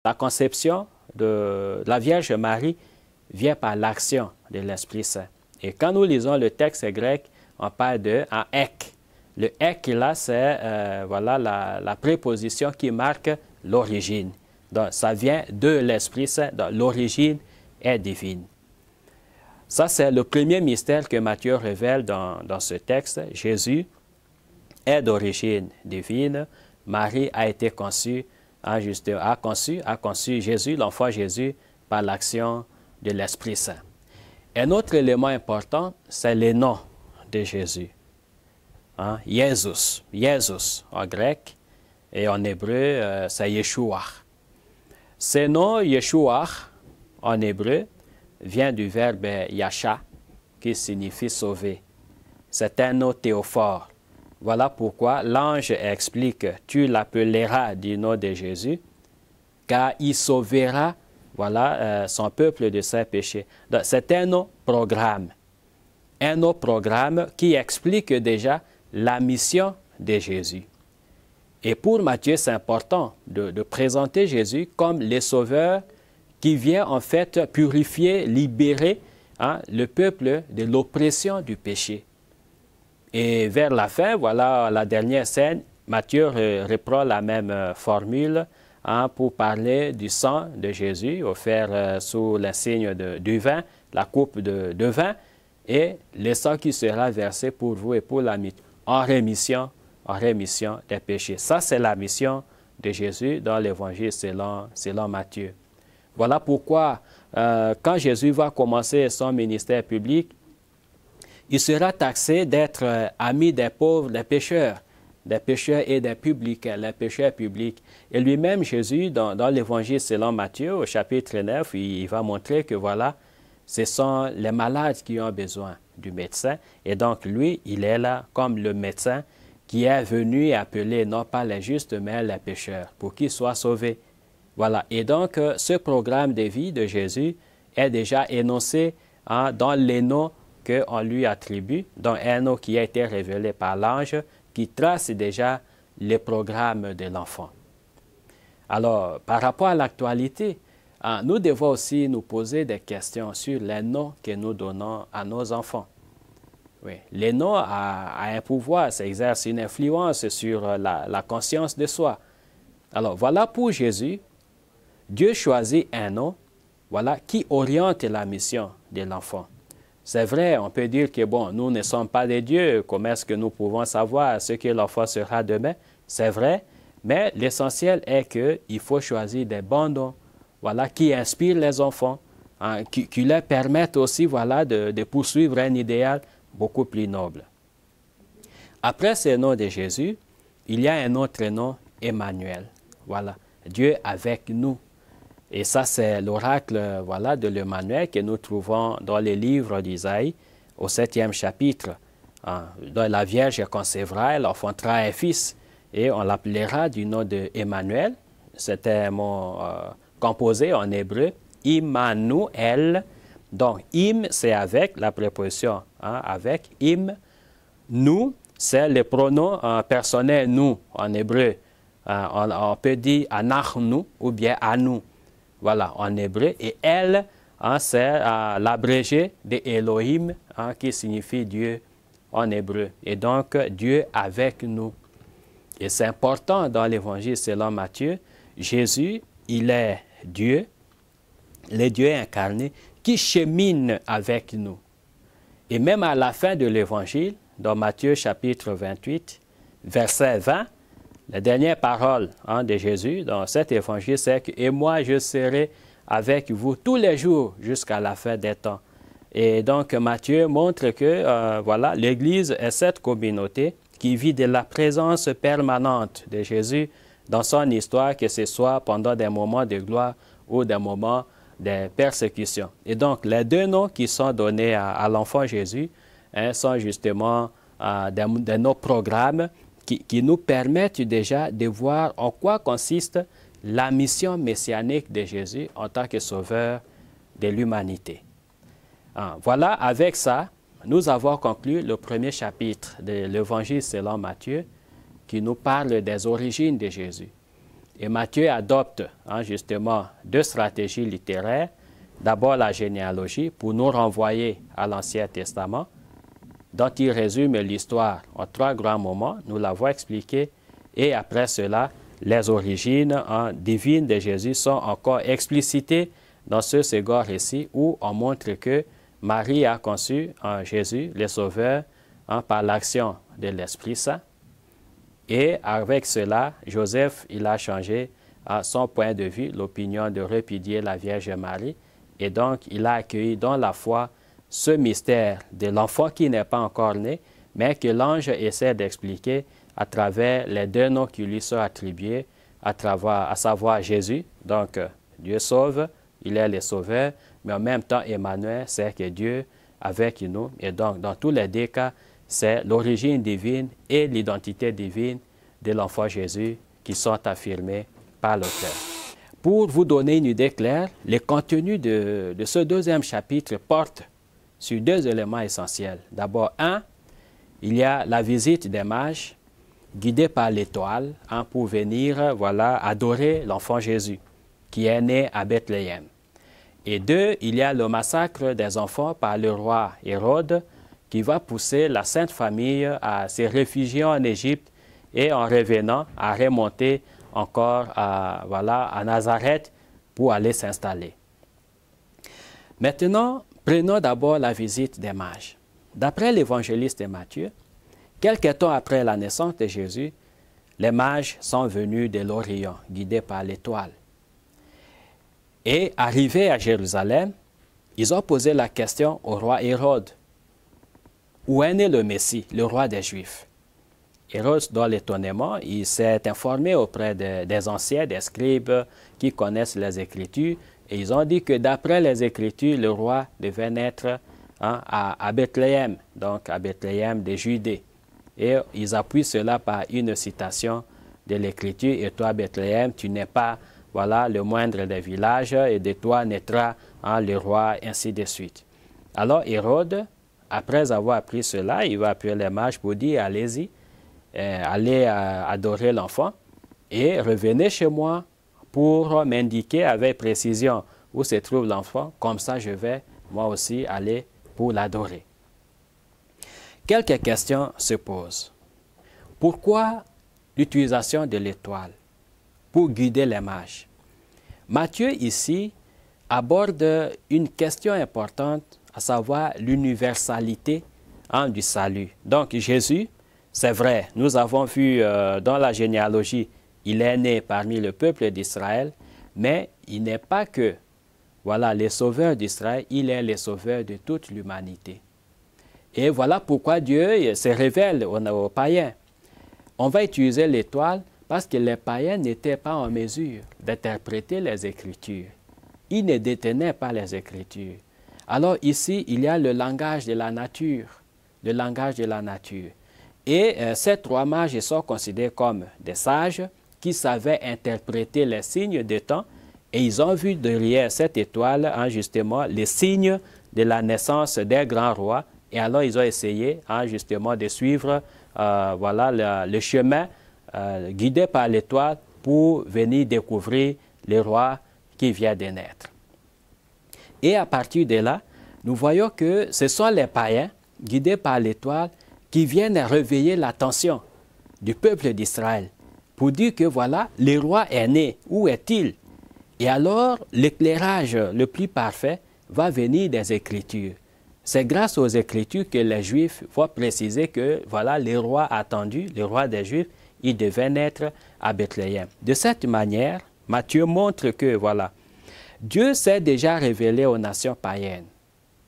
la conception de la Vierge Marie vient par l'action de l'Esprit Saint. Et quand nous lisons le texte grec, on parle de « en ek ». Le « ek » là, c'est voilà, la préposition qui marque l'origine. Donc, ça vient de l'Esprit Saint, donc l'origine est divine. Ça, c'est le premier mystère que Matthieu révèle dans ce texte. Jésus est d'origine divine. Marie a été conçue, a conçu Jésus, l'enfant Jésus, par l'action de l'Esprit Saint. Un autre élément important, c'est le nom de Jésus. Hein? Jésus en grec, et en hébreu, c'est Yeshua. Ce nom Yeshua en hébreu vient du verbe yasha, qui signifie sauver. C'est un nom théophore. Voilà pourquoi l'ange explique « Tu l'appelleras du nom de Jésus, car il sauvera voilà, son peuple de ses péchés. » Donc, c'est un nom programme. Un nom programme qui explique déjà la mission de Jésus. Et pour Matthieu, c'est important de présenter Jésus comme le sauveur qui vient en fait purifier, libérer le peuple de l'oppression du péché. Et vers la fin, voilà la dernière scène, Matthieu reprend la même formule pour parler du sang de Jésus offert sous le signe du vin, la coupe de vin, et le sang qui sera versé pour vous et pour l'ami en rémission des péchés. Ça, c'est la mission de Jésus dans l'Évangile selon Matthieu. Voilà pourquoi, quand Jésus va commencer son ministère public, il sera taxé d'être ami des pauvres, des pécheurs et des publicains, les pécheurs publics. Et lui-même, Jésus, dans l'Évangile selon Matthieu, au chapitre 9, il va montrer que voilà, ce sont les malades qui ont besoin du médecin. Et donc, lui, il est là comme le médecin qui est venu appeler non pas les justes, mais les pécheurs, pour qu'ils soient sauvés. Voilà. Et donc, ce programme de vie de Jésus est déjà énoncé dans les noms qu'on lui attribue, dans un nom qui a été révélé par l'ange, qui trace déjà le programme de l'enfant. Alors, par rapport à l'actualité, nous devons aussi nous poser des questions sur les noms que nous donnons à nos enfants. Oui, les noms ont un pouvoir, ça exerce une influence sur la conscience de soi. Alors, voilà pour Jésus, Dieu choisit un nom voilà, qui oriente la mission de l'enfant. C'est vrai, on peut dire que bon, nous ne sommes pas des dieux, comment est-ce que nous pouvons savoir ce que l'enfant sera demain? C'est vrai, mais l'essentiel est qu'il faut choisir des bons noms voilà, qui inspirent les enfants, qui leur permettent aussi voilà, de poursuivre un idéal beaucoup plus noble. Après ce nom de Jésus, il y a un autre nom, Emmanuel. Voilà, Dieu avec nous. Et ça, c'est l'oracle voilà, de l'Emmanuel que nous trouvons dans les livres d'Isaïe, au 7e chapitre. Dans la Vierge concevra, elle enfantera un fils, et on l'appellera du nom de Emmanuel. C'est un mot composé en hébreu, Immanuel. Donc, im, c'est avec, la préposition avec, im. Nous, c'est le pronom personnel nous en hébreu. On peut dire anachnu ou bien anu. Voilà, en hébreu. Et elle, c'est l'abrégé de Elohim, qui signifie Dieu en hébreu. Et donc, Dieu avec nous. Et c'est important dans l'Évangile selon Matthieu, Jésus, il est Dieu, le Dieu incarné, qui chemine avec nous. Et même à la fin de l'Évangile, dans Matthieu chapitre 28, verset 20, la dernière parole de Jésus dans cet évangile, c'est que « Et moi, je serai avec vous tous les jours jusqu'à la fin des temps. » Et donc, Matthieu montre que voilà, l'Église est cette communauté qui vit de la présence permanente de Jésus dans son histoire, que ce soit pendant des moments de gloire ou des moments de persécution. Et donc, les deux noms qui sont donnés à l'enfant Jésus sont justement de nos programmes qui nous permettent déjà de voir en quoi consiste la mission messianique de Jésus en tant que sauveur de l'humanité. Voilà, avec ça, nous avons conclu le premier chapitre de l'Évangile selon Matthieu qui nous parle des origines de Jésus. Et Matthieu adopte justement deux stratégies littéraires. D'abord la généalogie pour nous renvoyer à l'Ancien Testament, dont il résume l'histoire en trois grands moments, nous l'avons expliqué, et après cela, les origines divines de Jésus sont encore explicitées dans ce second récit où on montre que Marie a conçu en Jésus, le Sauveur, par l'action de l'Esprit Saint. Et avec cela, Joseph, il a changé son point de vue, l'opinion de répudier la Vierge Marie. Et donc, il a accueilli dans la foi ce mystère de l'enfant qui n'est pas encore né, mais que l'ange essaie d'expliquer à travers les deux noms qui lui sont attribués, à savoir Jésus. Donc, Dieu sauve, il est le sauveur, mais en même temps, Emmanuel, c'est que Dieu avec nous. Et donc, dans tous les deux cas, c'est l'origine divine et l'identité divine de l'enfant Jésus qui sont affirmés par l'auteur. Pour vous donner une idée claire, le contenu de ce deuxième chapitre porte sur deux éléments essentiels. D'abord, il y a la visite des mages guidés par l'étoile pour venir adorer l'enfant Jésus qui est né à Bethléem. Et deux, il y a le massacre des enfants par le roi Hérode qui va pousser la Sainte Famille à se réfugier en Égypte et en revenant à remonter encore à Nazareth pour aller s'installer. Maintenant, prenons d'abord la visite des mages. D'après l'évangéliste Matthieu, quelque temps après la naissance de Jésus, les mages sont venus de l'Orient, guidés par l'étoile. Et arrivés à Jérusalem, ils ont posé la question au roi Hérode. Où est né le Messie, le roi des Juifs? Hérode, dans l'étonnement, il s'est informé auprès des anciens, des scribes qui connaissent les Écritures, et ils ont dit que d'après les Écritures, le roi devait naître à Bethléem, donc à Bethléem de Judée. Et ils appuient cela par une citation de l'Écriture, « Et toi, Bethléem, tu n'es pas le moindre des villages, et de toi naîtra le roi, ainsi de suite. » Alors Hérode, après avoir appris cela, il va appeler les mages pour dire « Allez-y, allez adorer l'enfant et revenez chez moi pour m'indiquer avec précision où se trouve l'enfant, comme ça je vais moi aussi aller pour l'adorer. » Quelques questions se posent. Pourquoi l'utilisation de l'étoile pour guider les mages? Matthieu ici aborde une question importante, à savoir l'universalité du salut. Donc Jésus, c'est vrai, nous avons vu dans la généalogie, il est né parmi le peuple d'Israël, mais il n'est pas que le sauveur d'Israël, il est le sauveur de toute l'humanité. Et voilà pourquoi Dieu se révèle aux païens. On va utiliser l'étoile parce que les païens n'étaient pas en mesure d'interpréter les Écritures. Ils ne détenaient pas les Écritures. Alors ici, il y a le langage de la nature, le langage de la nature. Et ces trois mages sont considérés comme des sages qui savaient interpréter les signes des temps, et ils ont vu derrière cette étoile justement les signes de la naissance des grands rois, et alors ils ont essayé justement de suivre le chemin guidé par l'étoile pour venir découvrir le roi qui vient de naître. Et à partir de là, nous voyons que ce sont les païens guidés par l'étoile qui viennent réveiller l'attention du peuple d'Israël pour dire que le roi est né, où est-il? Et alors, l'éclairage le plus parfait va venir des Écritures. C'est grâce aux Écritures que les Juifs vont préciser que le roi attendu, le roi des Juifs, il devait naître à Bethléem. De cette manière, Matthieu montre que Dieu s'est déjà révélé aux nations païennes.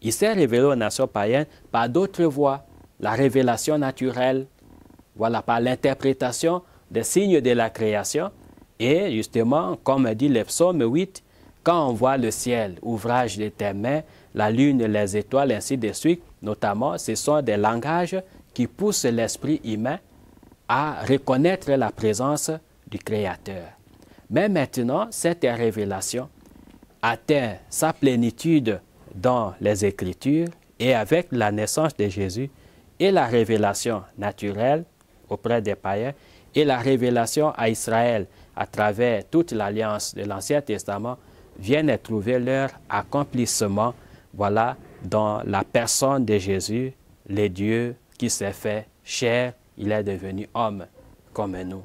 Il s'est révélé aux nations païennes par d'autres voies, la révélation naturelle, par l'interprétation des signes de la création. Et justement, comme dit le psaume 8, quand on voit le ciel, ouvrage de tes mains, la lune, les étoiles, ainsi de suite, notamment, ce sont des langages qui poussent l'esprit humain à reconnaître la présence du Créateur. Mais maintenant, cette révélation atteint sa plénitude dans les Écritures et avec la naissance de Jésus et la révélation naturelle auprès des païens et la révélation à Israël à travers toute l'alliance de l'Ancien Testament, viennent trouver leur accomplissement, voilà, dans la personne de Jésus, le Dieu qui s'est fait chair, il est devenu homme comme nous.